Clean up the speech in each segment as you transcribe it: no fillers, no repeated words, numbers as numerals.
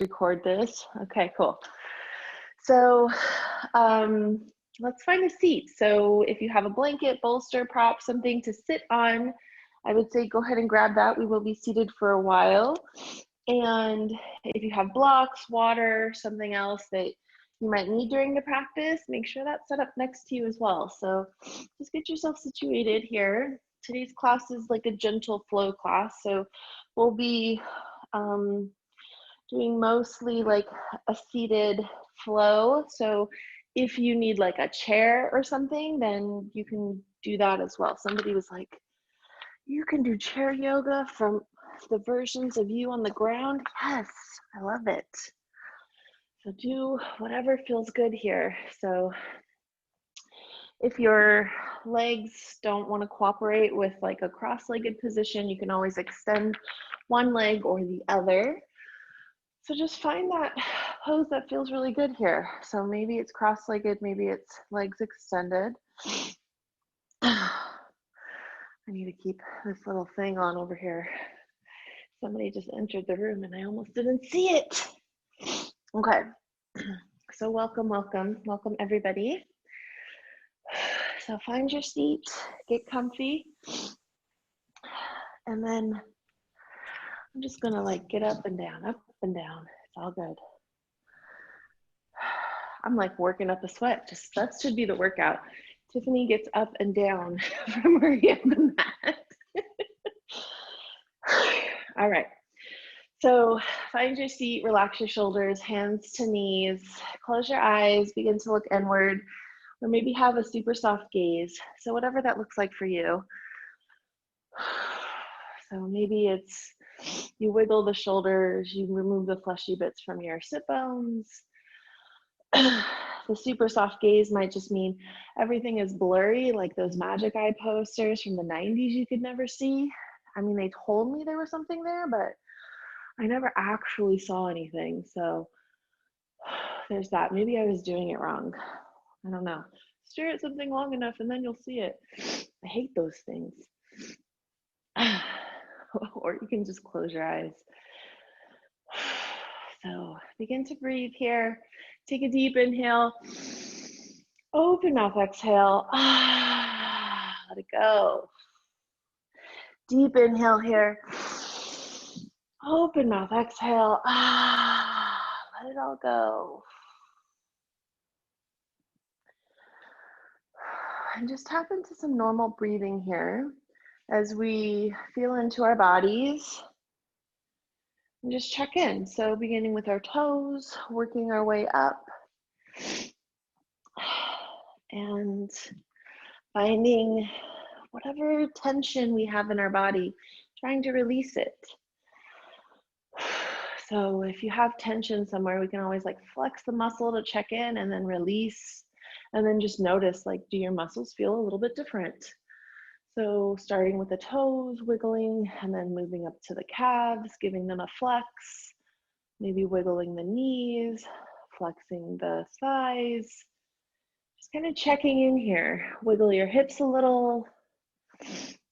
record this. Okay, cool. So let's find a seat. So if you have a blanket, bolster, prop, something to sit on, I would say go ahead and grab that. We will be seated for a while. And if you have blocks, water, something else that you might need during the practice, make sure that's set up next to you as well. So just get yourself situated here. Today's class is like a gentle flow class. So we'll be doing mostly like a seated flow. So if you need like a chair or something, then you can do that as well. Somebody was like, you can do chair yoga from the versions of you on the ground. Yes, I love it. So do whatever feels good here. So if your legs don't want to cooperate with like a cross-legged position, you can always extend one leg or the other. So just find that pose that feels really good here. So maybe it's cross-legged, maybe it's legs extended. I need to keep this little thing on over here. Somebody just entered the room and I almost didn't see it. Okay, so welcome everybody. So find your seat, get comfy, and then I'm just gonna like get up and down. It's all good. I'm like working up a sweat. Just that should be the workout. Tiffany gets up and down from her yoga mat. All right. So find your seat, relax your shoulders, hands to knees, close your eyes, begin to look inward, or maybe have a super soft gaze. So whatever that looks like for you. So maybe it's you wiggle the shoulders, you remove the fleshy bits from your sit bones. The super soft gaze might just mean everything is blurry, like those magic eye posters from the 90s you could never see. I mean, they told me there was something there, but I never actually saw anything. So there's that. Maybe I was doing it wrong. I don't know. Stare at something long enough and then you'll see it. I hate those things. Or you can just close your eyes. So begin to breathe here. Take a deep inhale. Open mouth, exhale. Let it go. Deep inhale here. Open mouth, exhale. Let it all go. And just tap into some normal breathing here as we feel into our bodies. And just check in. So beginning with our toes, working our way up. And finding whatever tension we have in our body, trying to release it. So if you have tension somewhere, we can always like flex the muscle to check in and then release. And then just notice, like, do your muscles feel a little bit different? So starting with the toes, wiggling, and then moving up to the calves, giving them a flex, maybe wiggling the knees, flexing the thighs. Just kind of checking in here. Wiggle your hips a little.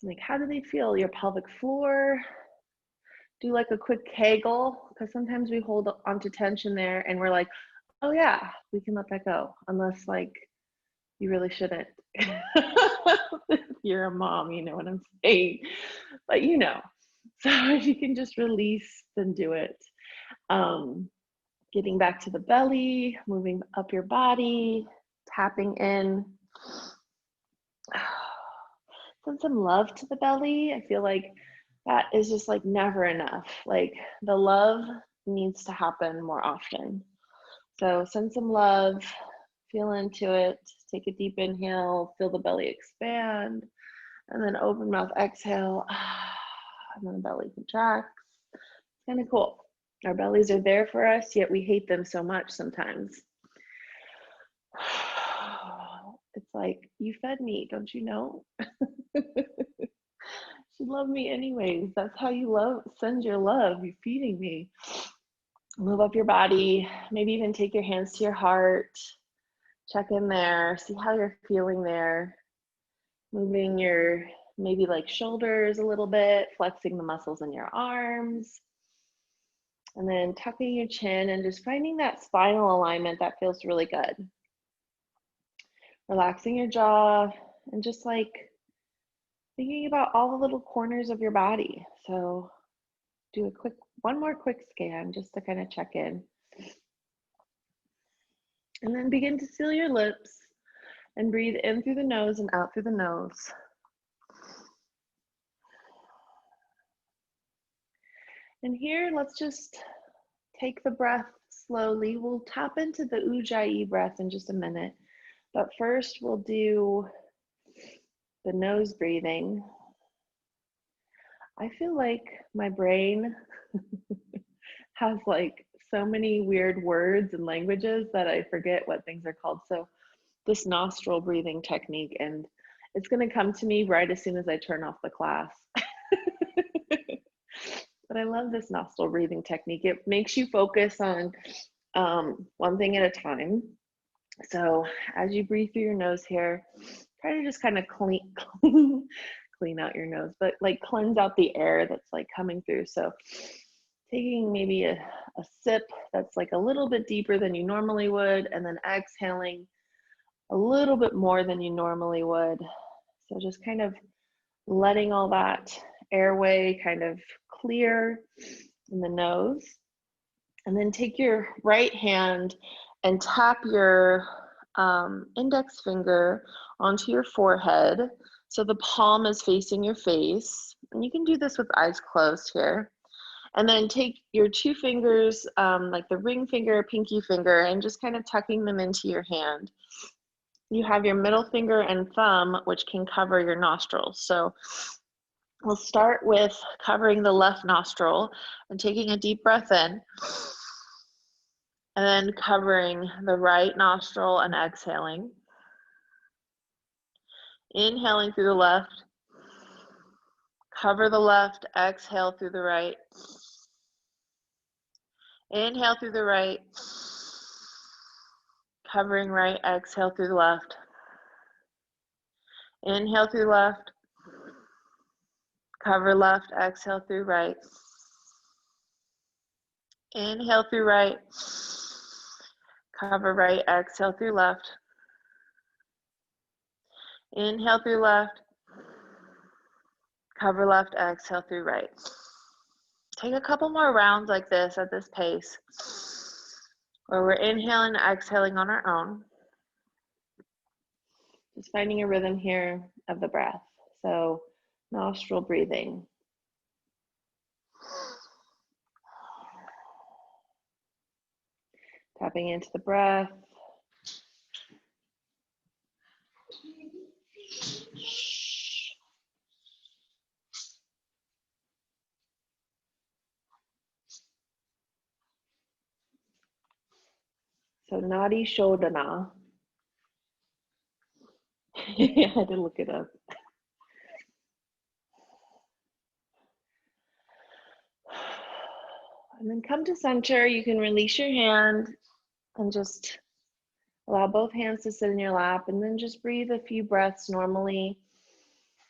Like, how do they feel? Your pelvic floor. Do like a quick Kegel, because sometimes we hold onto tension there and we're like, oh yeah, we can let that go. Unless like, you really shouldn't. If you're a mom, you know what I'm saying. But you know, so if you can just release, then do it. Getting back to the belly, moving up your body, tapping in. Send some love to the belly. I feel like that is just like never enough. Like the love needs to happen more often. So send some love, feel into it, take a deep inhale, feel the belly expand, and then open mouth, exhale, and then the belly contracts. It's kind of cool. Our bellies are there for us, yet we hate them so much sometimes. It's like, you fed me, don't you know? You love me anyways. That's how you send your love. You're feeding me. Move up your body. Maybe even take your hands to your heart. Check in there. See how you're feeling there. Moving your maybe like shoulders a little bit, flexing the muscles in your arms. And then tucking your chin and just finding that spinal alignment that feels really good. Relaxing your jaw and just like thinking about all the little corners of your body. So do one more quick scan just to kind of check in. And then begin to seal your lips and breathe in through the nose and out through the nose. And here, let's just take the breath slowly. We'll tap into the Ujjayi breath in just a minute. But first, we'll do the nose breathing. I feel like my brain has like so many weird words and languages that I forget what things are called. So this nostril breathing technique, and it's going to come to me right as soon as I turn off the class. But I love this nostril breathing technique. It makes you focus on one thing at a time. So as you breathe through your nose here, try to just kind of clean out your nose, but like cleanse out the air that's like coming through. So taking maybe a sip that's like a little bit deeper than you normally would, and then exhaling a little bit more than you normally would. So just kind of letting all that airway kind of clear in the nose. And then take your right hand and tap your index finger onto your forehead. So the palm is facing your face. And you can do this with eyes closed here. And then take your two fingers, like the ring finger, pinky finger, and just kind of tucking them into your hand. You have your middle finger and thumb, which can cover your nostrils. So we'll start with covering the left nostril and taking a deep breath in. And then covering the right nostril and exhaling. Inhaling through the left. Cover the left, exhale through the right. Inhale through the right. Covering right, exhale through the left. Inhale through left. Cover left, exhale through right. Inhale through right. Cover right, exhale through left. Inhale through left. Cover left, exhale through right. Take a couple more rounds like this at this pace, where we're inhaling and exhaling on our own. Just finding a rhythm here of the breath. So nostril breathing. Tapping into the breath. So Nadi shodhana. I had to look it up. And then come to center. You can release your hand and just allow both hands to sit in your lap, and then just breathe a few breaths normally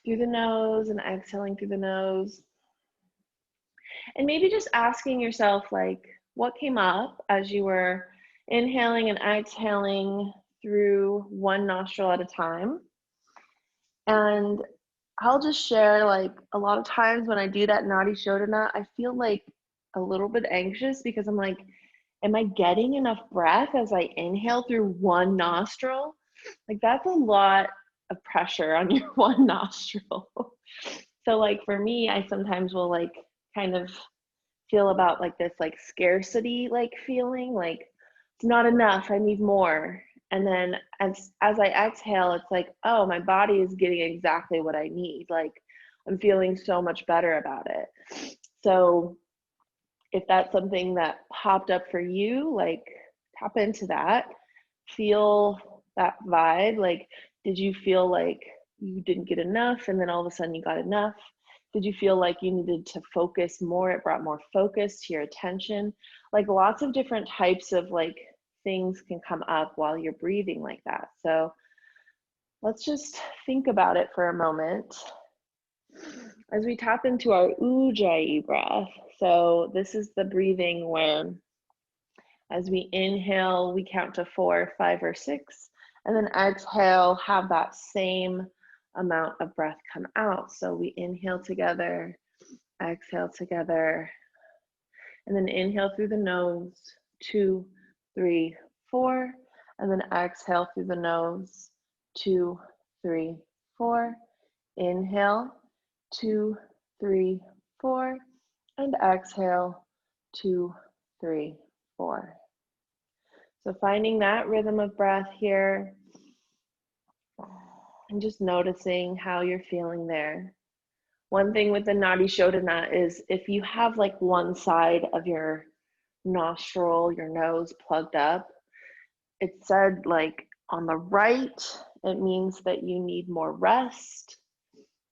through the nose and exhaling through the nose. And maybe just asking yourself, like, what came up as you were inhaling and exhaling through one nostril at a time. And I'll just share, like, a lot of times when I do that Nadi shodhana, I feel like a little bit anxious because I'm like, am I getting enough breath as I inhale through one nostril? Like, that's a lot of pressure on your one nostril. So like for me, I sometimes will like kind of feel about like this like scarcity like feeling, like it's not enough, I need more. And then as I exhale, it's like, oh, my body is getting exactly what I need. Like I'm feeling so much better about it. So if that's something that popped up for you, like tap into that, feel that vibe. Like, did you feel like you didn't get enough and then all of a sudden you got enough? Did you feel like you needed to focus more? It brought more focus to your attention. Like lots of different types of like things can come up while you're breathing like that. So let's just think about it for a moment. As we tap into our Ujjayi breath, so this is the breathing where as we inhale, we count to 4, 5, or 6, and then exhale, have that same amount of breath come out. So we inhale together, exhale together, and then inhale through the nose, 2, 3, 4, and then exhale through the nose, 2, 3, 4. Inhale, 2, 3, 4, and exhale, 2, 3, 4. So finding that rhythm of breath here and just noticing how you're feeling there. One thing with the Nadi shodhana is if you have like one side of your nostril, your nose plugged up, it said like on the right, it means that you need more rest.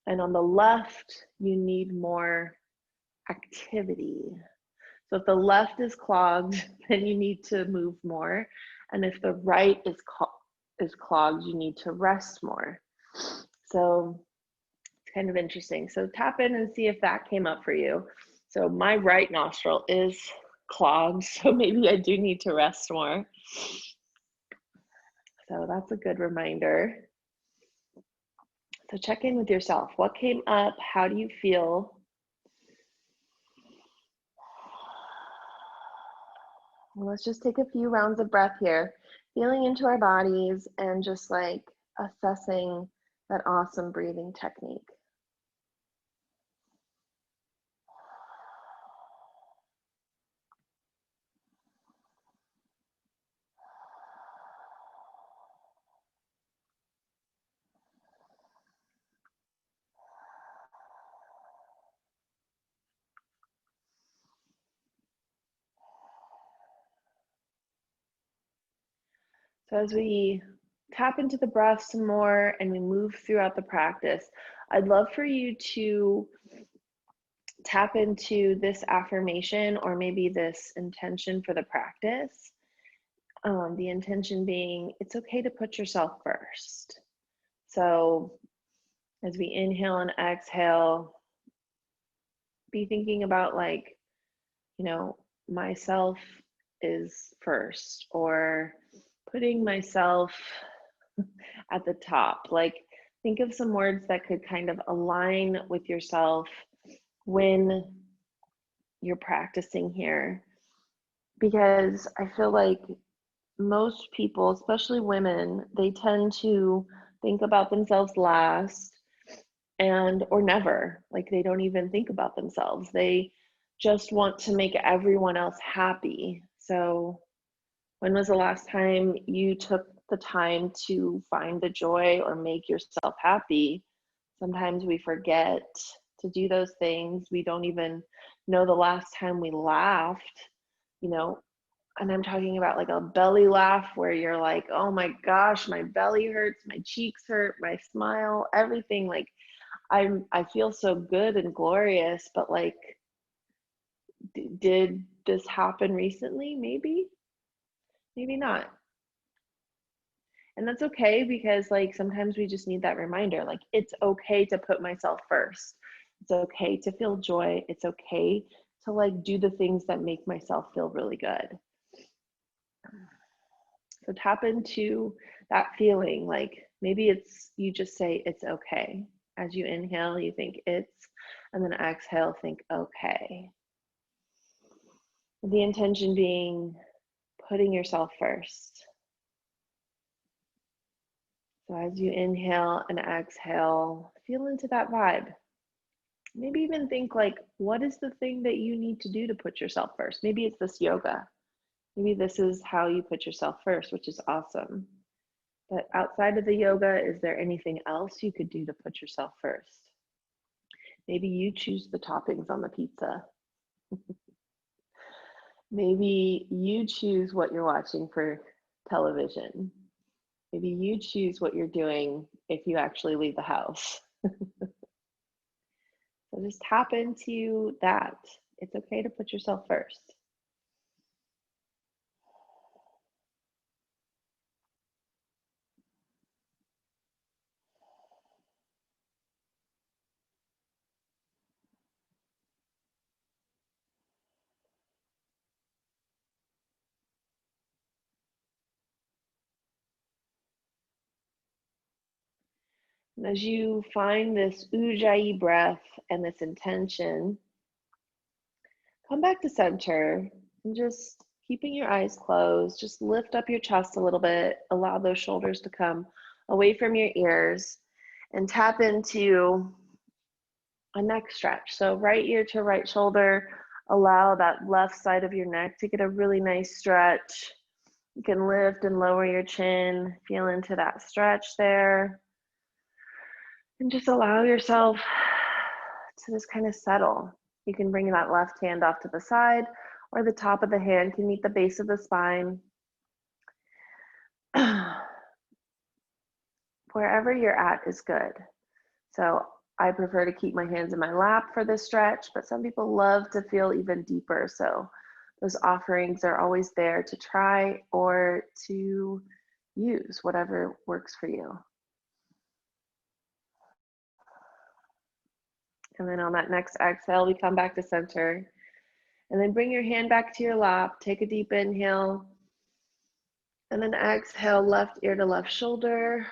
And on the left, you need more activity. So if the left is clogged, then you need to move more. And if the right is clogged, you need to rest more. So it's kind of interesting. So tap in and see if that came up for you. So my right nostril is clogged, so maybe I do need to rest more. So that's a good reminder. So check in with yourself. What came up? How do you feel? Well, let's just take a few rounds of breath here, feeling into our bodies and just like assessing that awesome breathing technique. So as we tap into the breath some more and we move throughout the practice, I'd love for you to tap into this affirmation or maybe this intention for the practice. The intention being, it's okay to put yourself first. So as we inhale and exhale, be thinking about like, you know, myself is first, or putting myself at the top. Like, think of some words that could kind of align with yourself when you're practicing here. Because I feel like most people, especially women, they tend to think about themselves last and or never. Like they don't even think about themselves. They just want to make everyone else happy. So when was the last time you took the time to find the joy or make yourself happy? Sometimes we forget to do those things. We don't even know the last time we laughed, you know, and I'm talking about like a belly laugh where you're like, oh my gosh, my belly hurts, my cheeks hurt, my smile, everything. Like I feel so good and glorious, but like, did this happen recently? Maybe, maybe not. And that's okay, because like sometimes we just need that reminder. Like it's okay to put myself first. It's okay to feel joy. It's okay to like do the things that make myself feel really good. So tap into that feeling. Like maybe it's, you just say it's okay. As you inhale, you think it's, and then exhale, think okay. The intention being putting yourself first. So as you inhale and exhale, feel into that vibe. Maybe even think like, what is the thing that you need to do to put yourself first? Maybe it's this yoga. Maybe this is how you put yourself first, which is awesome. But outside of the yoga, is there anything else you could do to put yourself first? Maybe you choose the toppings on the pizza. Maybe you choose what you're watching for television. Maybe you choose what you're doing if you actually leave the house. So just tap into that. It's okay to put yourself first. As you find this Ujjayi breath and this intention, come back to center and just keeping your eyes closed, just lift up your chest a little bit, allow those shoulders to come away from your ears, and tap into a neck stretch. So right ear to right shoulder, allow that left side of your neck to get a really nice stretch. You can lift and lower your chin, feel into that stretch there. And just allow yourself to just kind of settle. You can bring that left hand off to the side, or the top of the hand can meet the base of the spine. Wherever you're at is good. So I prefer to keep my hands in my lap for this stretch, but some people love to feel even deeper. So those offerings are always there to try or to use, whatever works for you. And then on that next exhale, we come back to center. And then bring your hand back to your lap. Take a deep inhale. And then exhale, left ear to left shoulder.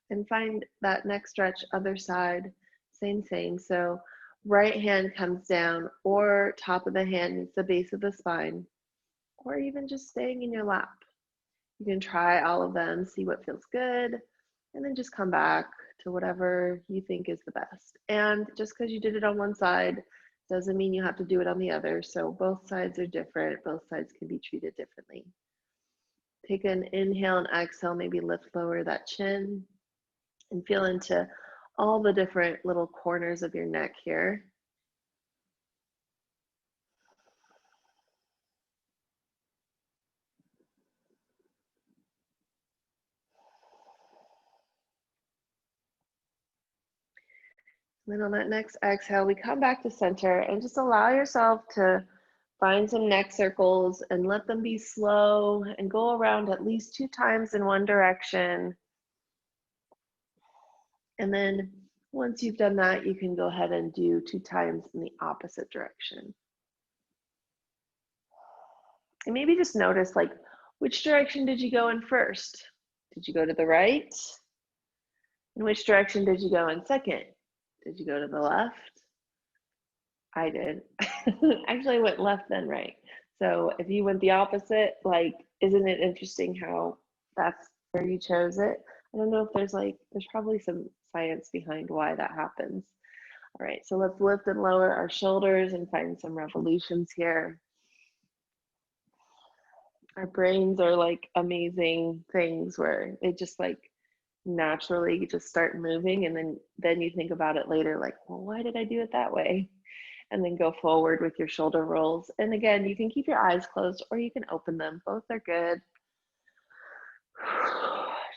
And find that next stretch, other side. Same. So right hand comes down, or top of the hand meets the base of the spine, or even just staying in your lap. You can try all of them, see what feels good, and then just come back to whatever you think is the best. And just because you did it on one side doesn't mean you have to do it on the other. So both sides are different. Both sides can be treated differently. Take an inhale and exhale, maybe lift lower that chin and feel into all the different little corners of your neck here. Then on that next exhale, we come back to center and just allow yourself to find some neck circles and let them be slow and go around at least 2 times in one direction. And then once you've done that, you can go ahead and do 2 times in the opposite direction. And maybe just notice, like, which direction did you go in first? Did you go to the right? In which direction did you go in second? Did you go to the left? I did. Actually, I went left then right. So if you went the opposite, like, isn't it interesting how that's where you chose it? I don't know if there's probably some science behind why that happens. All right, so let's lift and lower our shoulders and find some revolutions here. Our brains are like amazing things where they just like naturally just start moving, and then you think about it later, like, well, why did I do it that way? And then go forward with your shoulder rolls. And again, you can keep your eyes closed or you can open them. Both are good.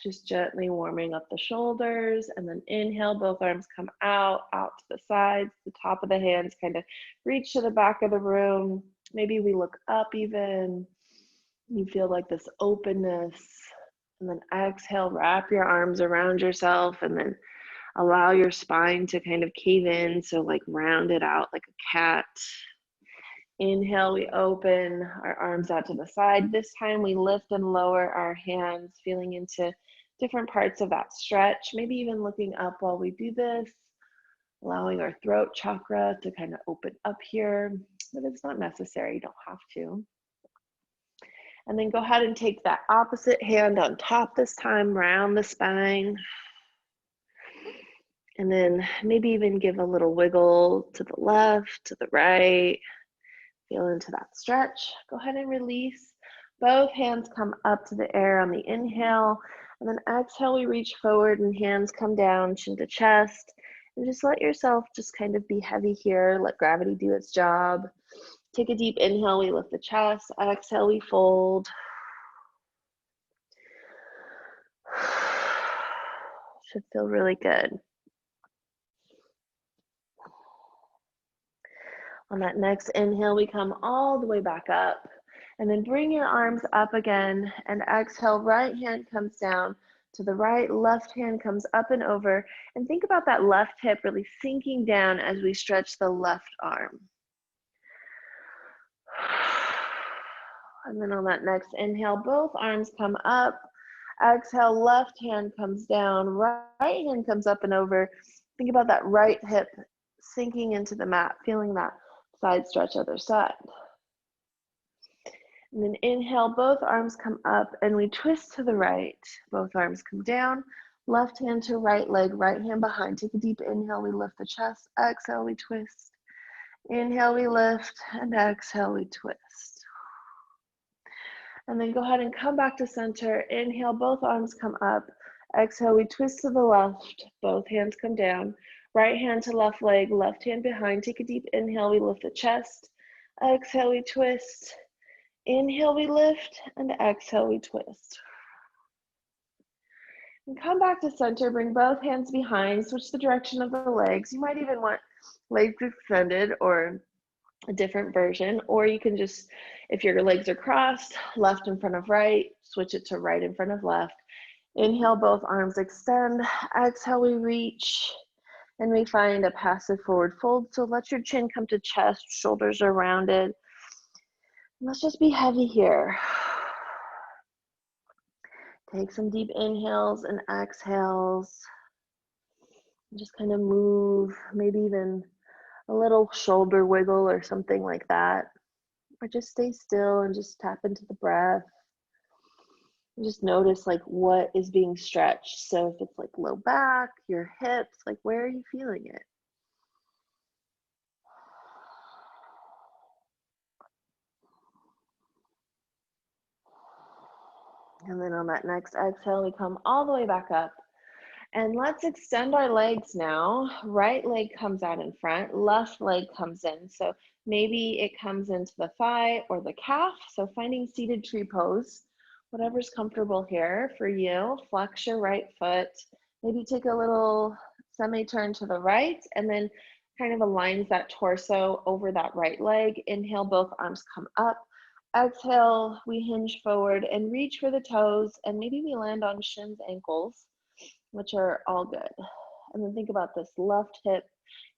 Just gently warming up the shoulders, and then inhale, both arms come out to the sides. The top of the hands kind of reach to the back of the room. Maybe we look up even. You feel like this openness. And then exhale, wrap your arms around yourself, and then allow your spine to kind of cave in. So like round it out like a cat. Inhale, we open our arms out to the side. This time we lift and lower our hands, feeling into different parts of that stretch, maybe even looking up while we do this, allowing our throat chakra to kind of open up here, but it's not necessary, you don't have to. And then go ahead and take that opposite hand on top this time, round the spine. And then maybe even give a little wiggle to the left, to the right. Feel into that stretch. Go ahead and release. Both hands come up to the air on the inhale. And then exhale, we reach forward and hands come down, chin to chest. And just let yourself just kind of be heavy here. Let gravity do its job. Take a deep inhale, we lift the chest. Exhale, we fold. Should feel really good. On that next inhale, we come all the way back up, and then bring your arms up again, and exhale, right hand comes down to the right, left hand comes up and over, and think about that left hip really sinking down as we stretch the left arm. And then on that next inhale, both arms come up. Exhale, left hand comes down, right hand comes up and over. Think about that right hip sinking into the mat, feeling that side stretch other side. And then inhale, both arms come up and we twist to the right. Both arms come down, left hand to right leg, right hand behind. Take a deep inhale, we lift the chest. Exhale, we twist. Inhale, we lift, and exhale, we twist. And then go ahead and come back to center. Inhale, both arms come up. Exhale, we twist to the left. Both hands come down. Right hand to left leg, left hand behind. Take a deep inhale, we lift the chest. Exhale, we twist. Inhale, we lift, and exhale, we twist. And come back to center, bring both hands behind, switch the direction of the legs. You might even want legs extended or a different version, or you can just, if your legs are crossed, left in front of right, switch it to right in front of left. Inhale, both arms extend. Exhale, we reach, and we find a passive forward fold. So let your chin come to chest, shoulders are rounded. Let's just be heavy here. Take some deep inhales and exhales. Just kind of move, maybe even a little shoulder wiggle or something like that. Or just stay still and just tap into the breath. And just notice like what is being stretched. So if it's like low back, your hips, like where are you feeling it? And then on that next exhale, we come all the way back up. And let's extend our legs now. Right leg comes out in front, left leg comes in. So maybe it comes into the thigh or the calf. So finding seated tree pose, whatever's comfortable here for you. Flex your right foot. Maybe take a little semi-turn to the right and then kind of aligns that torso over that right leg. Inhale, both arms come up. Exhale, we hinge forward and reach for the toes, and maybe we land on shins, ankles, which are all good. And then think about this left hip.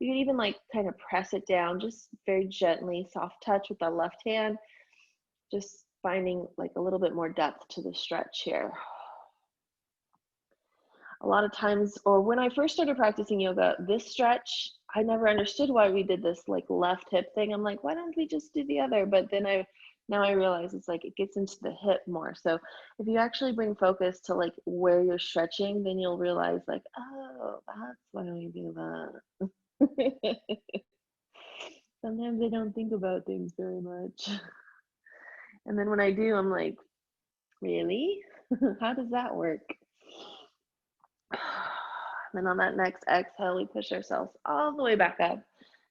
You can even like kind of press it down, just very gently, soft touch with the left hand, just finding like a little bit more depth to the stretch here. A lot of times, or when I first started practicing yoga, this stretch, I never understood why we did this like left hip thing. I'm like, why don't we just do the other? But then now I realize it's like it gets into the hip more. So if you actually bring focus to like where you're stretching, then you'll realize like, oh, that's why we do that. Sometimes I don't think about things very much. And then when I do, I'm like, really? How does that work? Then on that next exhale, we push ourselves all the way back up.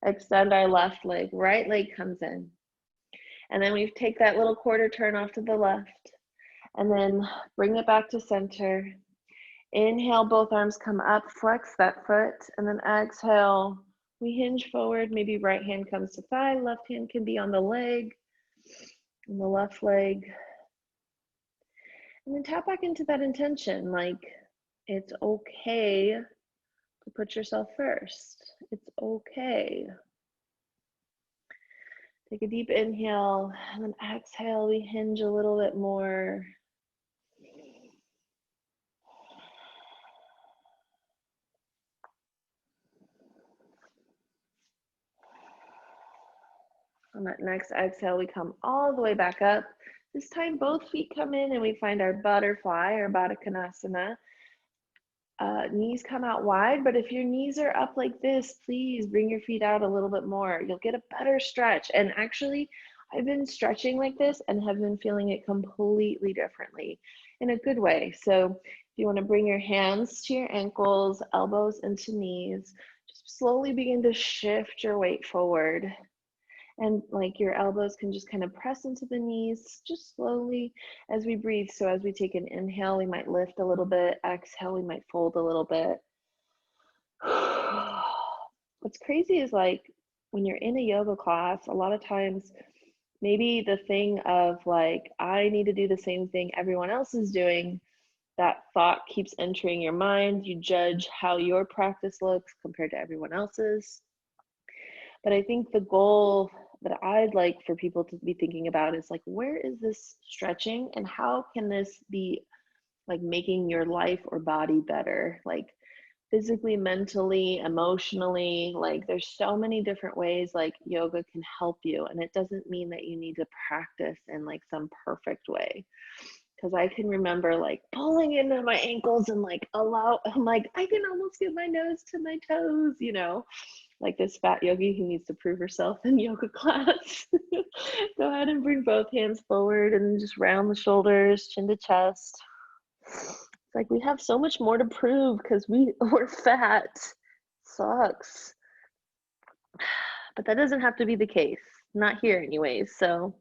Extend our left leg, right leg comes in. And then we take that little quarter turn off to the left and then bring it back to center. Inhale, both arms come up, flex that foot, and then exhale, we hinge forward. Maybe right hand comes to thigh, left hand can be on the leg, on the left leg. And then tap back into that intention, like it's okay to put yourself first. It's okay. Take a deep inhale and then exhale, we hinge a little bit more. On that next exhale, we come all the way back up. This time, both feet come in and we find our butterfly or Baddha Konasana. Knees come out wide, but if your knees are up like this, please bring your feet out a little bit more. You'll get a better stretch. And actually, I've been stretching like this and have been feeling it completely differently in a good way. So if you want to bring your hands to your ankles, elbows into knees, just slowly begin to shift your weight forward. And like your elbows can just kind of press into the knees, just slowly as we breathe. So as we take an inhale, we might lift a little bit. Exhale, we might fold a little bit. What's crazy is like when you're in a yoga class, a lot of times maybe the thing of like, I need to do the same thing everyone else is doing, that thought keeps entering your mind. You judge how your practice looks compared to everyone else's. But I think the goal that I'd like for people to be thinking about is like, where is this stretching and how can this be like making your life or body better, like physically, mentally, emotionally. Like there's so many different ways like yoga can help you, and it doesn't mean that you need to practice in like some perfect way. Because I can remember like pulling into my ankles and like I'm like, I can almost get my nose to my toes, you know, like this fat yogi who needs to prove herself in yoga class. Go ahead and bring both hands forward and just round the shoulders, chin to chest. It's like we have so much more to prove because we're fat. Sucks. But that doesn't have to be the case. Not here anyways. So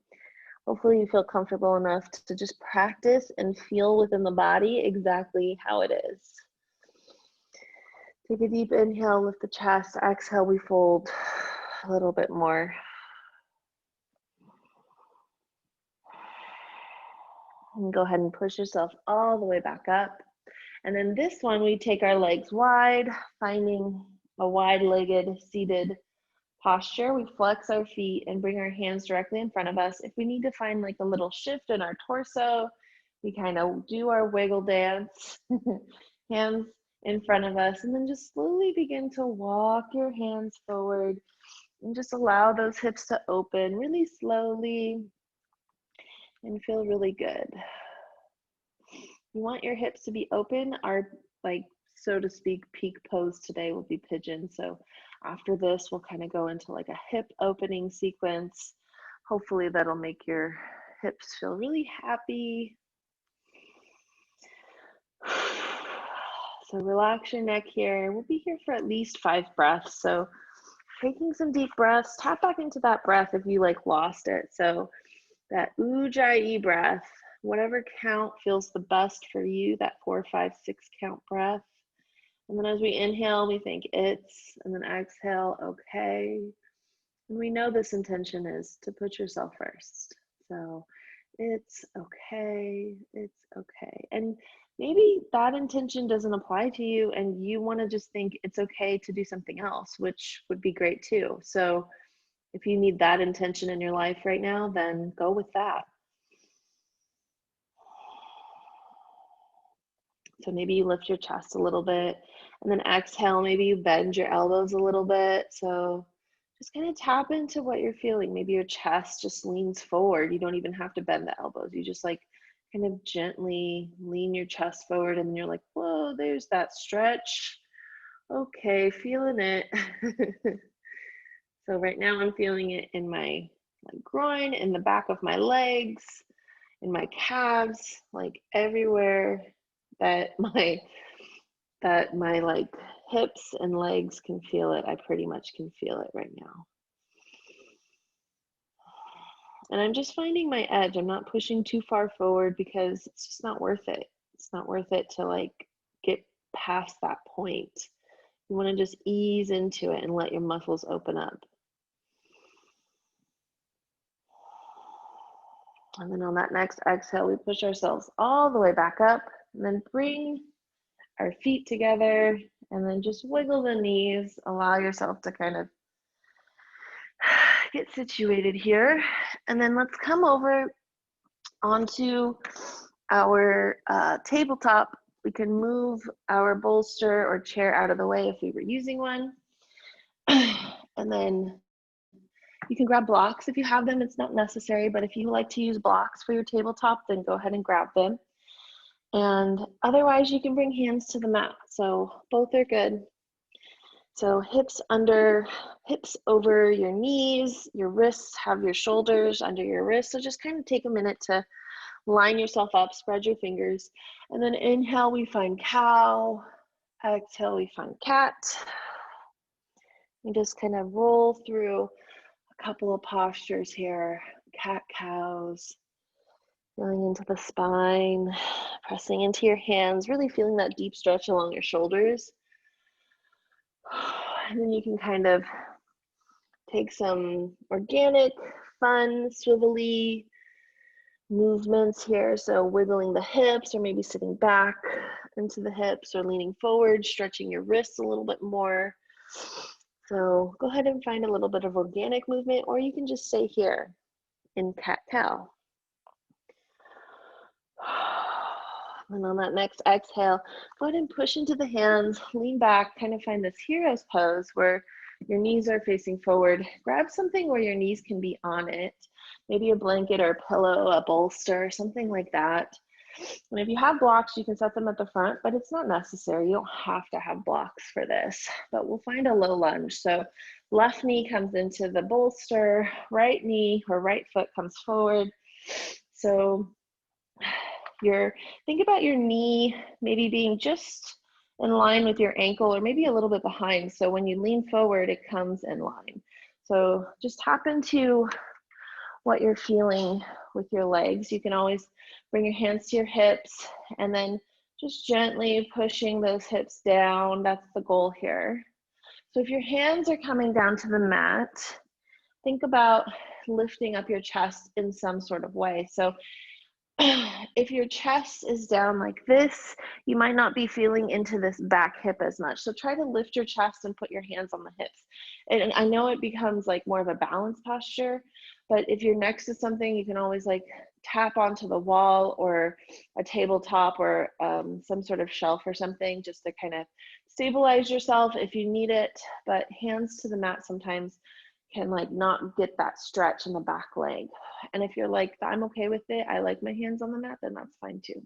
hopefully you feel comfortable enough to just practice and feel within the body exactly how it is. Take a deep inhale, lift the chest. Exhale, we fold a little bit more. And go ahead and push yourself all the way back up. And then this one, we take our legs wide, finding a wide-legged seated posture. We flex our feet and bring our hands directly in front of us. If we need to find like a little shift in our torso, we kind of do our wiggle dance. Hands in front of us, and then just slowly begin to walk your hands forward and just allow those hips to open really slowly and feel really good. You want your hips to be open. Our, like, so to speak, peak pose today will be pigeon. So after this, we'll kind of go into like a hip opening sequence. Hopefully that'll make your hips feel really happy. So relax your neck here. We'll be here for at least 5 breaths. So taking some deep breaths, tap back into that breath if you like lost it. So that Ujjayi breath, whatever count feels the best for you, that 4, 5, 6 count breath. And then as we inhale, we think it's, and then exhale, okay. And we know this intention is to put yourself first. So it's okay, it's okay. And maybe that intention doesn't apply to you and you want to just think it's okay to do something else, which would be great too. So if you need that intention in your life right now, then go with that. So maybe you lift your chest a little bit and then exhale, maybe you bend your elbows a little bit. So just kind of tap into what you're feeling. Maybe your chest just leans forward. You don't even have to bend the elbows. You just like kind of gently lean your chest forward and you're like, whoa, there's that stretch. Okay, feeling it. So right now I'm feeling it in my groin, in the back of my legs, in my calves, like everywhere that my like hips and legs can feel it. I pretty much can feel it right now. And I'm just finding my edge. I'm not pushing too far forward because it's just not worth it. It's not worth it to like get past that point. You want to just ease into it and let your muscles open up. And then on that next exhale, we push ourselves all the way back up and then bring our feet together and then just wiggle the knees. Allow yourself to kind of get situated here. And then let's come over onto our tabletop. We can move our bolster or chair out of the way if we were using one. And then you can grab blocks if you have them. It's not necessary, but if you like to use blocks for your tabletop, then go ahead and grab them. And otherwise, you can bring hands to the mat. So both are good. So hips over your knees, your wrists have your shoulders under your wrists. So just kind of take a minute to line yourself up, spread your fingers. And then inhale, we find cow. Exhale, we find cat. And just kind of roll through a couple of postures here. Cat, cows. Feeling into the spine, pressing into your hands, really feeling that deep stretch along your shoulders. And then you can kind of take some organic, fun, swivelly movements here. So wiggling the hips or maybe sitting back into the hips or leaning forward, stretching your wrists a little bit more. So go ahead and find a little bit of organic movement, or you can just stay here in cat-cow. And on that next exhale, go ahead and push into the hands, lean back, kind of find this hero's pose where your knees are facing forward. Grab something where your knees can be on it, maybe a blanket or a pillow, a bolster, something like that. And if you have blocks, you can set them at the front, but it's not necessary. You don't have to have blocks for this, but we'll find a low lunge. So left knee comes into the bolster, right knee or right foot comes forward. So think about your knee maybe being just in line with your ankle or maybe a little bit behind. So when you lean forward, it comes in line. So just tap into what you're feeling with your legs. You can always bring your hands to your hips and then just gently pushing those hips down. That's the goal here. So if your hands are coming down to the mat, think about lifting up your chest in some sort of way. So if your chest is down like this, you might not be feeling into this back hip as much. So try to lift your chest and put your hands on the hips. And I know it becomes like more of a balance posture, but if you're next to something, you can always like tap onto the wall or a tabletop or some sort of shelf or something just to kind of stabilize yourself if you need it. But hands to the mat sometimes can like not get that stretch in the back leg. And if you're like, I'm okay with it, I like my hands on the mat, then that's fine too.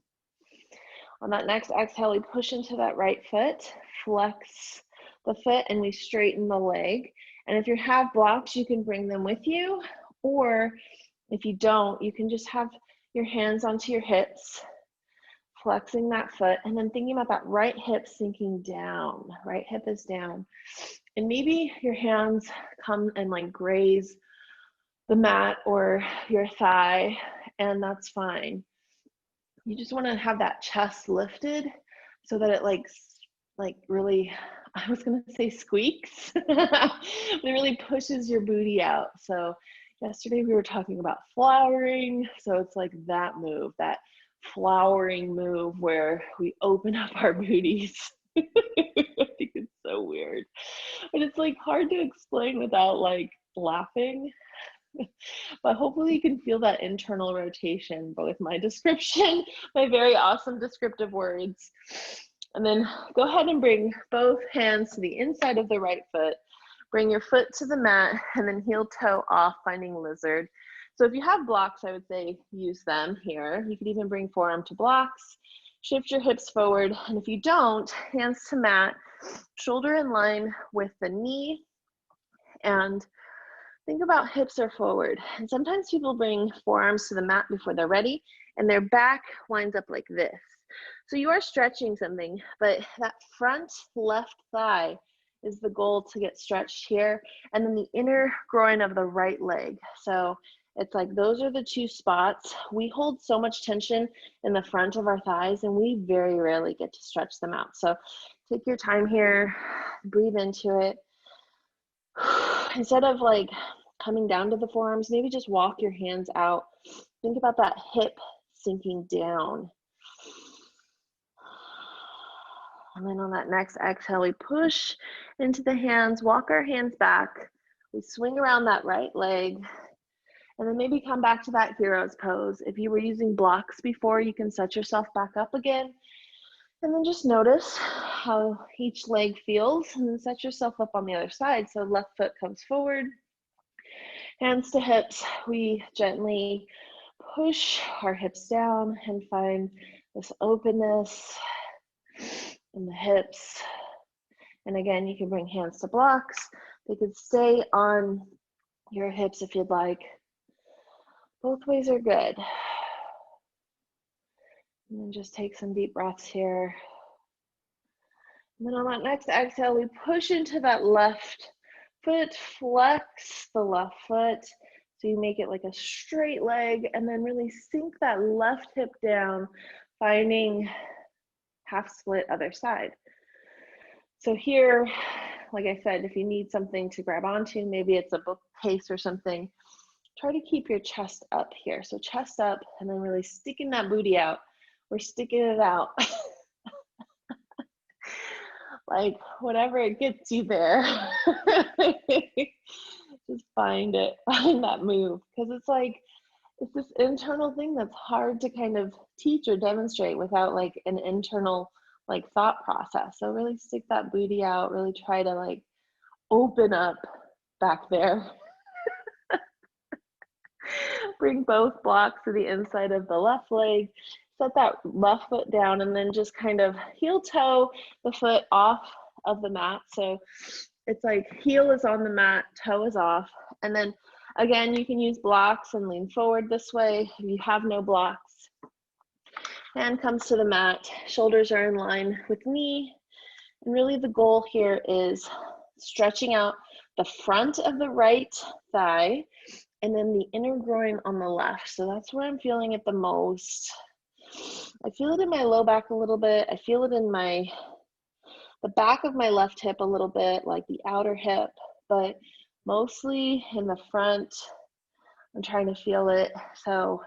On that next exhale, we push into that right foot, flex the foot, and we straighten the leg. And if you have blocks, you can bring them with you, or if you don't, you can just have your hands onto your hips, flexing that foot, and then thinking about that right hip sinking down. Right hip is down. And maybe your hands come and like graze the mat or your thigh, and that's fine. You just want to have that chest lifted so that it like really, I was going to say squeaks, but it really pushes your booty out. So yesterday we were talking about flowering. So it's like that move, that flowering move where we open up our booties. I think it's so weird, but it's like hard to explain without like laughing. But hopefully you can feel that internal rotation, but with my description, my very awesome descriptive words. And then go ahead and bring both hands to the inside of the right foot. Bring your foot to the mat and then heel toe off, finding lizard. So if you have blocks, I would say use them here. You could even bring forearm to blocks. Shift your hips forward, and if you don't, hands to mat, shoulder in line with the knee, and think about hips are forward. And sometimes people bring forearms to the mat before they're ready, and their back winds up like this. So you are stretching something, but that front left thigh is the goal to get stretched here, and then the inner groin of the right leg. So it's like those are the two spots. We hold so much tension in the front of our thighs, and we very rarely get to stretch them out. So take your time here, breathe into it. Instead of like coming down to the forearms, maybe just walk your hands out. Think about that hip sinking down. And then on that next exhale, we push into the hands, walk our hands back. We swing around that right leg. And then maybe come back to that hero's pose. If you were using blocks before, you can set yourself back up again. And then just notice how each leg feels, and then set yourself up on the other side. So left foot comes forward, hands to hips. We gently push our hips down and find this openness in the hips. And again, you can bring hands to blocks. They could stay on your hips if you'd like. Both ways are good. And then just take some deep breaths here. And then on that next exhale, we push into that left foot, flex the left foot. So you make it like a straight leg, and then really sink that left hip down, finding half split other side. So here, like I said, if you need something to grab onto, maybe it's a bookcase or something, try to keep your chest up here. So chest up, and then really sticking that booty out. We're sticking it out. Like whatever it gets you there. Just find it, find that move. Because it's like, it's this internal thing that's hard to kind of teach or demonstrate without like an internal like thought process. So really stick that booty out, really try to like open up back there. Bring both blocks to the inside of the left leg. Set that left foot down and then just kind of heel toe the foot off of the mat. So it's like heel is on the mat, toe is off. And then again, you can use blocks and lean forward this way. If you have no blocks, hand comes to the mat, shoulders are in line with knee. And really the goal here is stretching out the front of the right thigh and then the inner groin on the left. So that's where I'm feeling it the most. I feel it in my low back a little bit. I feel it in the back of my left hip a little bit, like the outer hip, but mostly in the front. I'm trying to feel it. So,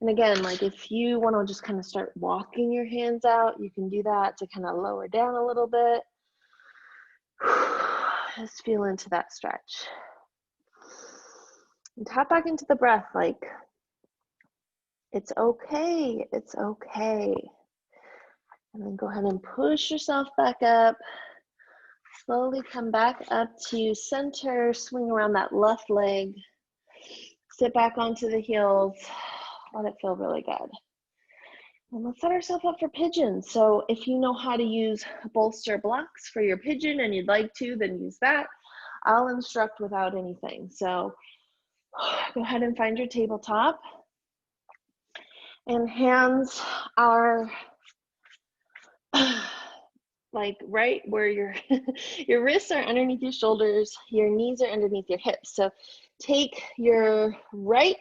and again, like if you want to just kind of start walking your hands out, you can do that to kind of lower down a little bit. Just feel into that stretch. And tap back into the breath, like, it's okay, it's okay. And then go ahead and push yourself back up. Slowly come back up to center, swing around that left leg. Sit back onto the heels. Let it feel really good. And let's set ourselves up for pigeon. So if you know how to use bolster blocks for your pigeon and you'd like to, then use that. I'll instruct without anything. So go ahead and find your tabletop. And hands are like right where your wrists are underneath your shoulders, your knees are underneath your hips. So take your right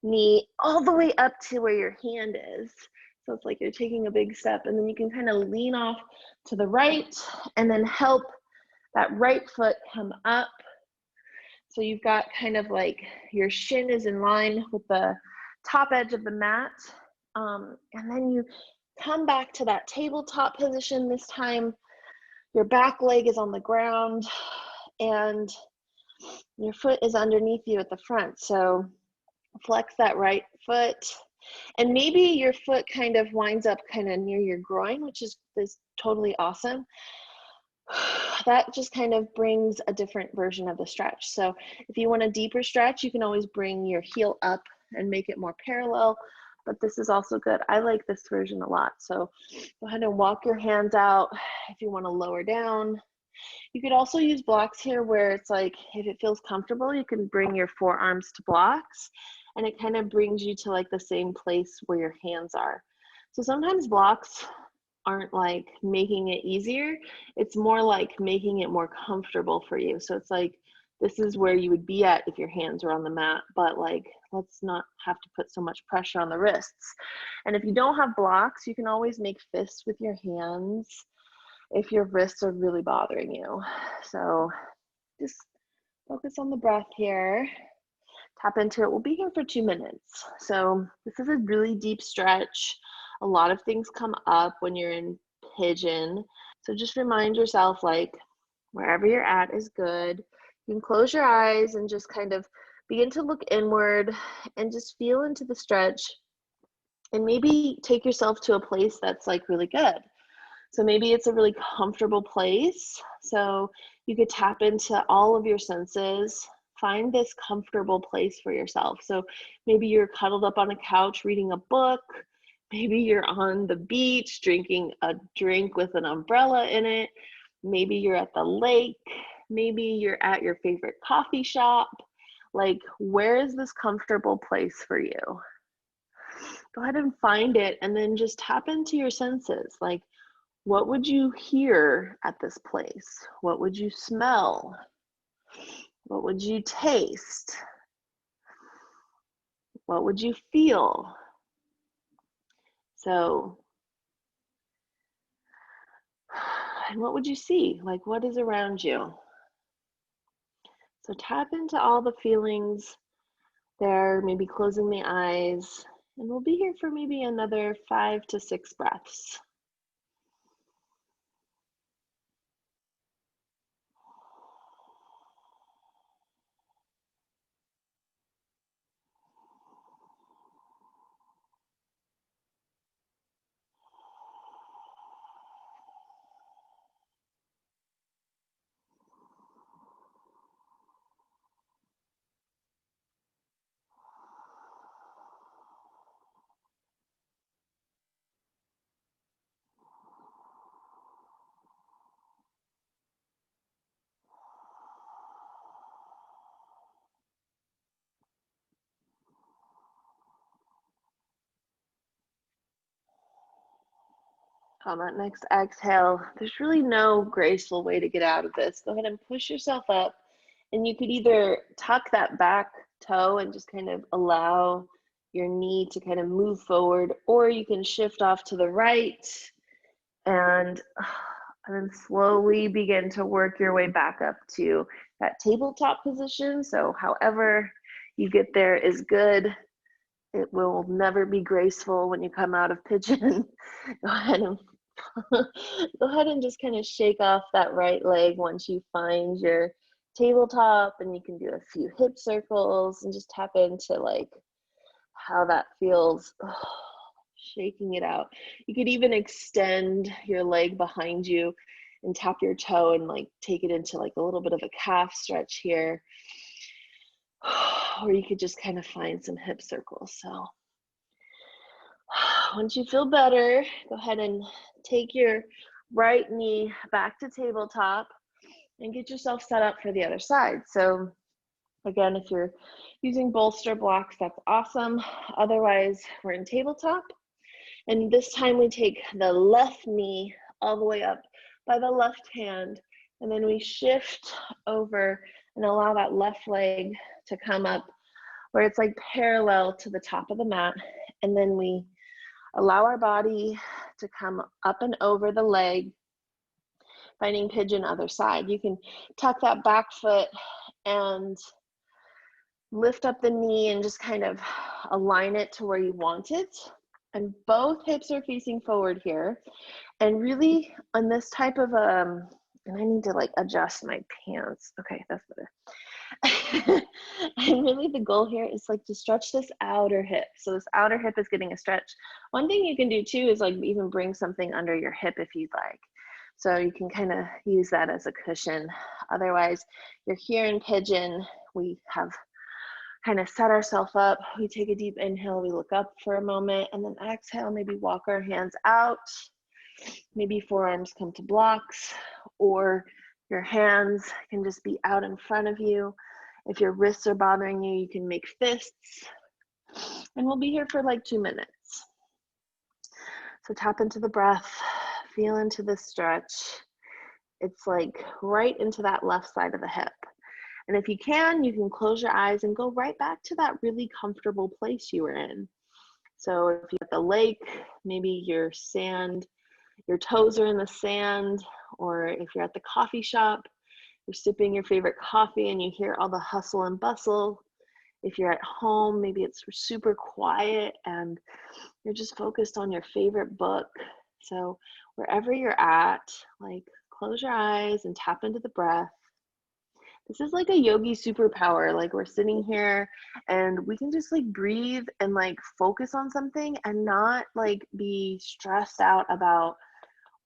knee all the way up to where your hand is. So it's like you're taking a big step, and then you can kind of lean off to the right and then help that right foot come up. So you've got kind of like your shin is in line with the top edge of the mat. And then you come back to that tabletop position. This time your back leg is on the ground and your foot is underneath you at the front. So flex that right foot. And maybe your foot kind of winds up kind of near your groin, which is totally awesome. That just kind of brings a different version of the stretch. So if you want a deeper stretch, you can always bring your heel up and make it more parallel. But this is also good. I like this version a lot. So go ahead and walk your hands out if you want to lower down. You could also use blocks here where it's like, if it feels comfortable, you can bring your forearms to blocks and it kind of brings you to like the same place where your hands are. So sometimes blocks aren't like making it easier. It's more like making it more comfortable for you. So it's like, this is where you would be at if your hands were on the mat, but like, let's not have to put so much pressure on the wrists. And if you don't have blocks, you can always make fists with your hands if your wrists are really bothering you. So just focus on the breath here. Tap into it. We'll be here for 2 minutes. So this is a really deep stretch. A lot of things come up when you're in pigeon. So just remind yourself, like, wherever you're at is good. You can close your eyes and just kind of begin to look inward and just feel into the stretch. And maybe take yourself to a place that's like really good. So maybe it's a really comfortable place. So you could tap into all of your senses. Find this comfortable place for yourself. So maybe you're cuddled up on a couch reading a book. Maybe you're on the beach drinking a drink with an umbrella in it. Maybe you're at the lake. Maybe you're at your favorite coffee shop. Like, where is this comfortable place for you? Go ahead and find it and then just tap into your senses. Like, what would you hear at this place? What would you smell? What would you taste? What would you feel? So, and what would you see? Like, what is around you? So tap into all the feelings there, maybe closing the eyes, and we'll be here for maybe another 5 to 6 breaths. On that next exhale, there's really no graceful way to get out of this. Go ahead and push yourself up, and you could either tuck that back toe and just kind of allow your knee to kind of move forward, or you can shift off to the right and then slowly begin to work your way back up to that tabletop position. So however you get there is good. It will never be graceful when you come out of pigeon. Go ahead and go ahead and just kind of shake off that right leg once you find your tabletop, and you can do a few hip circles and just tap into like how that feels. Shaking it out. You could even extend your leg behind you and tap your toe and like take it into like a little bit of a calf stretch here. Or you could just kind of find some hip circles. So once you feel better, go ahead and take your right knee back to tabletop and get yourself set up for the other side. So again, if you're using bolster blocks, that's awesome. Otherwise, we're in tabletop. And this time we take the left knee all the way up by the left hand, and then we shift over and allow that left leg to come up where it's like parallel to the top of the mat. And then we allow our body to come up and over the leg, finding pigeon other side. You can tuck that back foot and lift up the knee and just kind of align it to where you want it. And both hips are facing forward here. And really on this type of, and I need to like adjust my pants. Okay, that's better. And really the goal here is like to stretch this outer hip. So this outer hip is getting a stretch. One thing you can do too is like even bring something under your hip if you'd like. So you can kind of use that as a cushion. Otherwise, you're here in pigeon. We have kind of set ourselves up. We take a deep inhale, we look up for a moment, and then exhale, maybe walk our hands out. Maybe forearms come to blocks, or your hands can just be out in front of you. If your wrists are bothering you, you can make fists. And we'll be here for like 2 minutes. So tap into the breath, feel into the stretch. It's like right into that left side of the hip. And if you can close your eyes and go right back to that really comfortable place you were in. So if you're at the lake, maybe your toes are in the sand, or if you're at the coffee shop, you're sipping your favorite coffee and you hear all the hustle and bustle. If you're at home, maybe it's super quiet and you're just focused on your favorite book. So wherever you're at, like close your eyes and tap into the breath. This is like a yogi superpower. Like we're sitting here and we can just like breathe and like focus on something and not like be stressed out about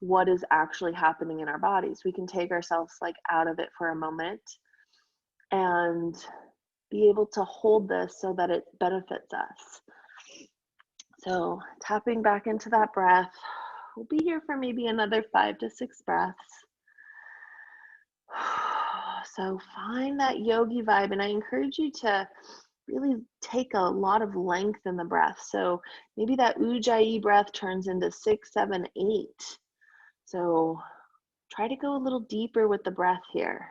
what is actually happening in our bodies. We can take ourselves like out of it for a moment and be able to hold this so that it benefits us. So tapping back into that breath. We'll be here for maybe another 5 to 6 breaths. So find that yogi vibe, and I encourage you to really take a lot of length in the breath. So maybe that Ujjayi breath turns into 6, 7, 8. So try to go a little deeper with the breath here.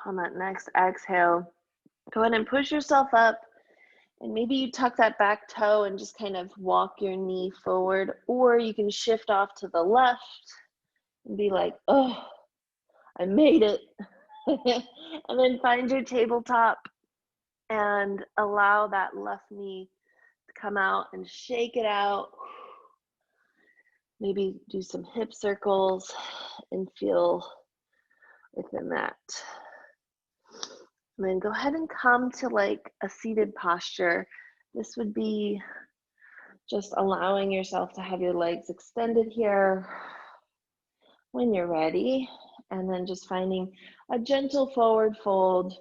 On that next exhale, go ahead and push yourself up, and maybe you tuck that back toe and just kind of walk your knee forward, or you can shift off to the left and be like, oh, I made it. And then find your tabletop and allow that left knee to come out and shake it out. Maybe do some hip circles and feel within that. And then go ahead and come to like a seated posture. This would be just allowing yourself to have your legs extended here when you're ready. And then just finding a gentle forward fold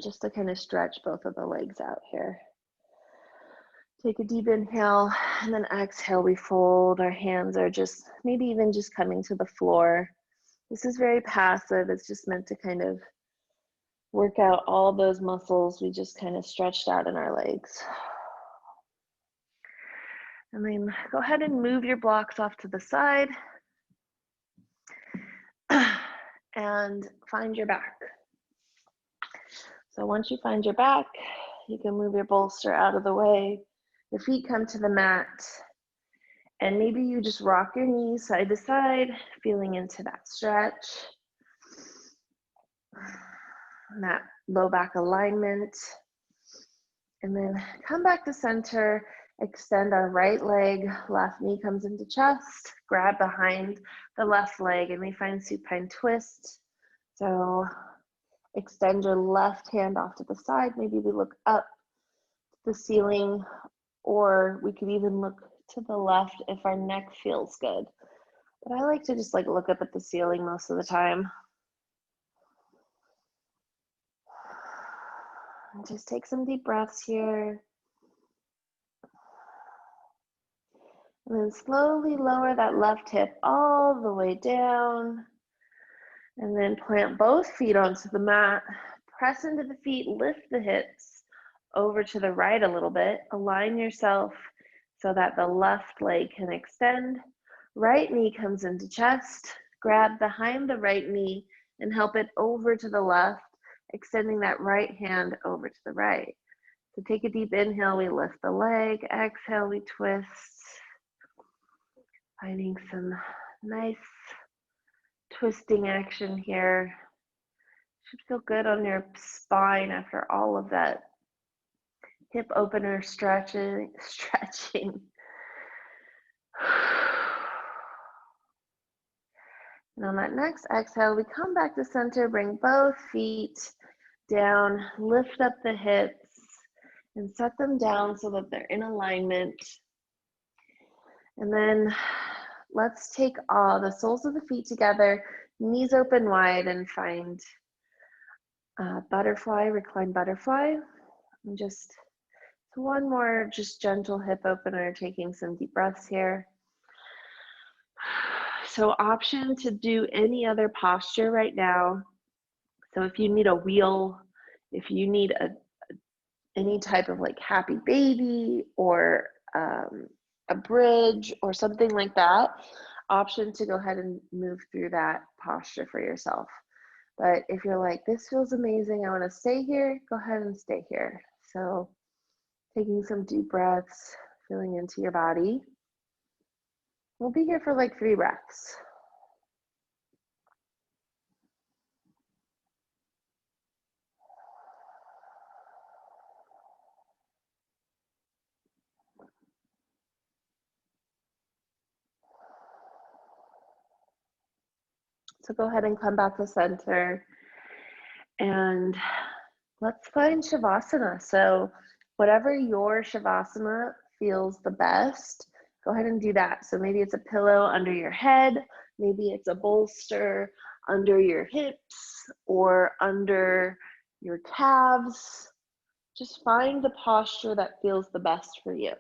just to kind of stretch both of the legs out here. Take a deep inhale and then exhale, we fold. Our hands are just maybe even just coming to the floor. This is very passive. It's just meant to kind of work out all those muscles we just kind of stretched out in our legs. And then go ahead and move your blocks off to the side and find your back. So once you find your back, you can move your bolster out of the way. Your feet come to the mat. And maybe you just rock your knees side to side, feeling into that stretch, that low back alignment. And then come back to center, extend our right leg, left knee comes into chest, grab behind the left leg, and we find supine twist. So extend your left hand off to the side. Maybe we look up to the ceiling, or we could even look to the left if our neck feels good. But I like to just like look up at the ceiling most of the time. And just take some deep breaths here. And then slowly lower that left hip all the way down. And then plant both feet onto the mat. Press into the feet, lift the hips over to the right a little bit. Align yourself so that the left leg can extend. Right knee comes into chest. Grab behind the right knee and help it over to the left, extending that right hand over to the right. So take a deep inhale, we lift the leg. Exhale, we twist. Finding some nice twisting action here. Should feel good on your spine after all of that hip opener stretching. And on that next exhale, we come back to center, bring both feet down, lift up the hips, and set them down so that they're in alignment. And then let's take all the soles of the feet together, knees open wide, and find butterfly, recline butterfly. And just one more just gentle hip opener, taking some deep breaths here. So option to do any other posture right now. So if you need a wheel, if you need any type of like happy baby or a bridge or something like that, option to go ahead and move through that posture for yourself. But if you're like, this feels amazing, I want to stay here, go ahead and stay here. So taking some deep breaths, feeling into your body. We'll be here for like 3 breaths. So go ahead and come back to center and let's find Shavasana. So whatever your Shavasana feels the best, go ahead and do that. So maybe it's a pillow under your head, maybe it's a bolster under your hips or under your calves. Just find the posture that feels the best for you.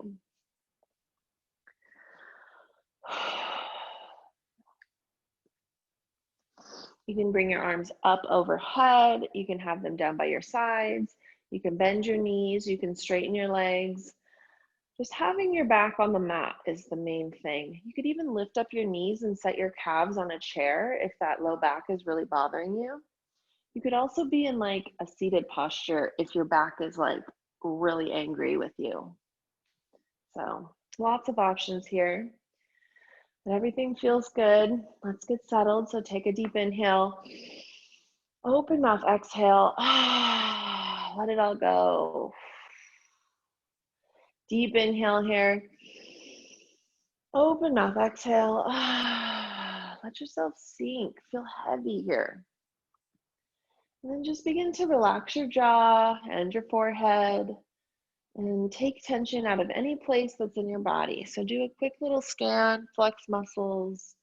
You can bring your arms up overhead. You can have them down by your sides. You can bend your knees. You can straighten your legs. Just having your back on the mat is the main thing. You could even lift up your knees and set your calves on a chair if that low back is really bothering you. You could also be in like a seated posture if your back is like really angry with you. So lots of options here. But everything feels good. Let's get settled. So take a deep inhale. Open mouth, exhale. Let it all go. Deep inhale here. Open mouth, exhale. Let yourself sink. Feel heavy here. And then just begin to relax your jaw and your forehead and take tension out of any place that's in your body. So do a quick little scan, flex muscles,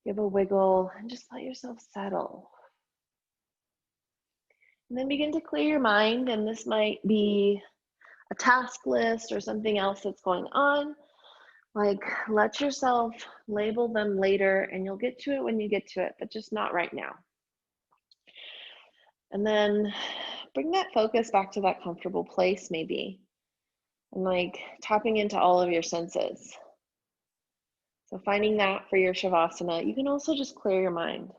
give a wiggle, and just let yourself settle. And then begin to clear your mind, and this might be a task list or something else that's going on. Like, let yourself label them later, and you'll get to it when you get to it, but just not right now. And then bring that focus back to that comfortable place, maybe, and like tapping into all of your senses. So finding that for your Shavasana. You can also just clear your mind.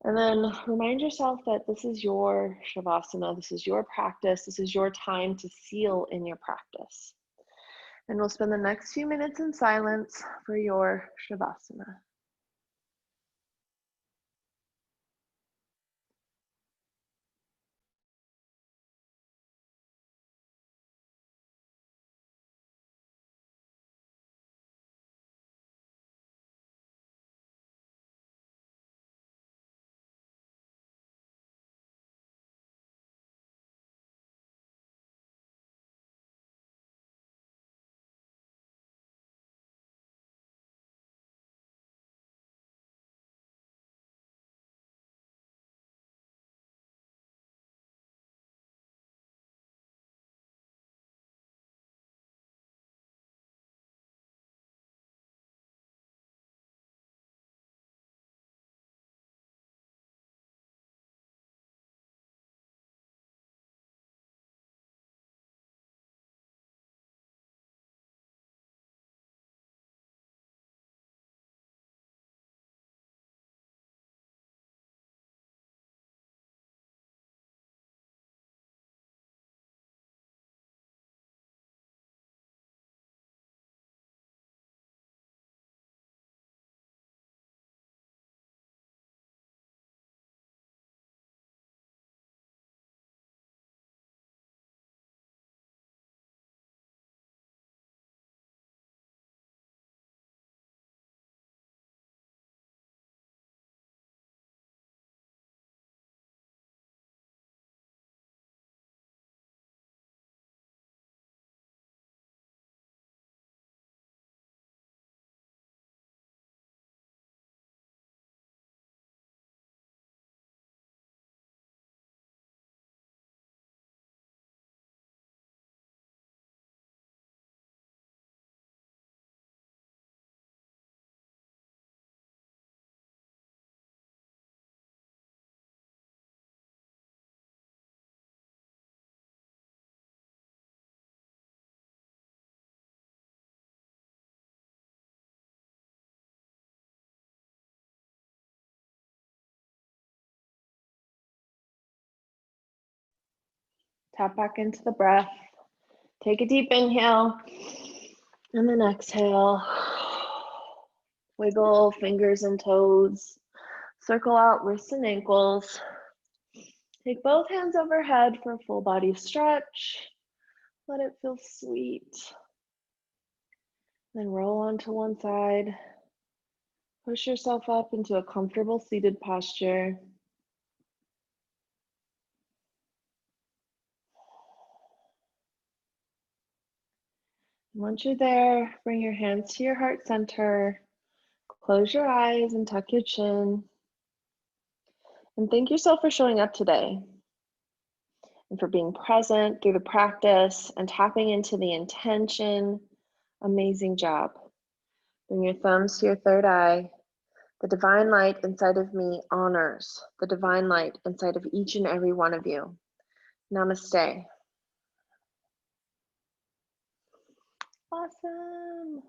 And then remind yourself that this is your Shavasana, this is your practice, this is your time to seal in your practice. And we'll spend the next few minutes in silence for your Shavasana. Tap back into the breath. Take a deep inhale and then exhale. Wiggle fingers and toes. Circle out wrists and ankles. Take both hands overhead for a full body stretch. Let it feel sweet. Then roll onto one side. Push yourself up into a comfortable seated posture. Once you're there, bring your hands to your heart center. Close your eyes and tuck your chin. And thank yourself for showing up today and for being present through the practice and tapping into the intention. Amazing job. Bring your thumbs to your third eye. The divine light inside of me honors the divine light inside of each and every one of you. Namaste. Awesome.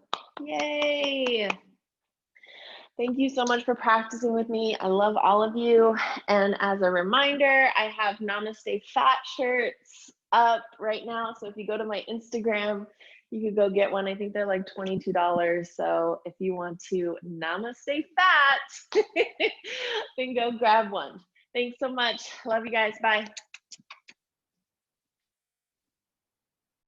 Yay. Thank you so much for practicing with me. I love all of you. And as a reminder, I have Namaste Fat shirts up right now. So if you go to my Instagram, you could go get one. I think they're like $22. So if you want to Namaste Fat, then go grab one. Thanks so much. Love you guys. Bye.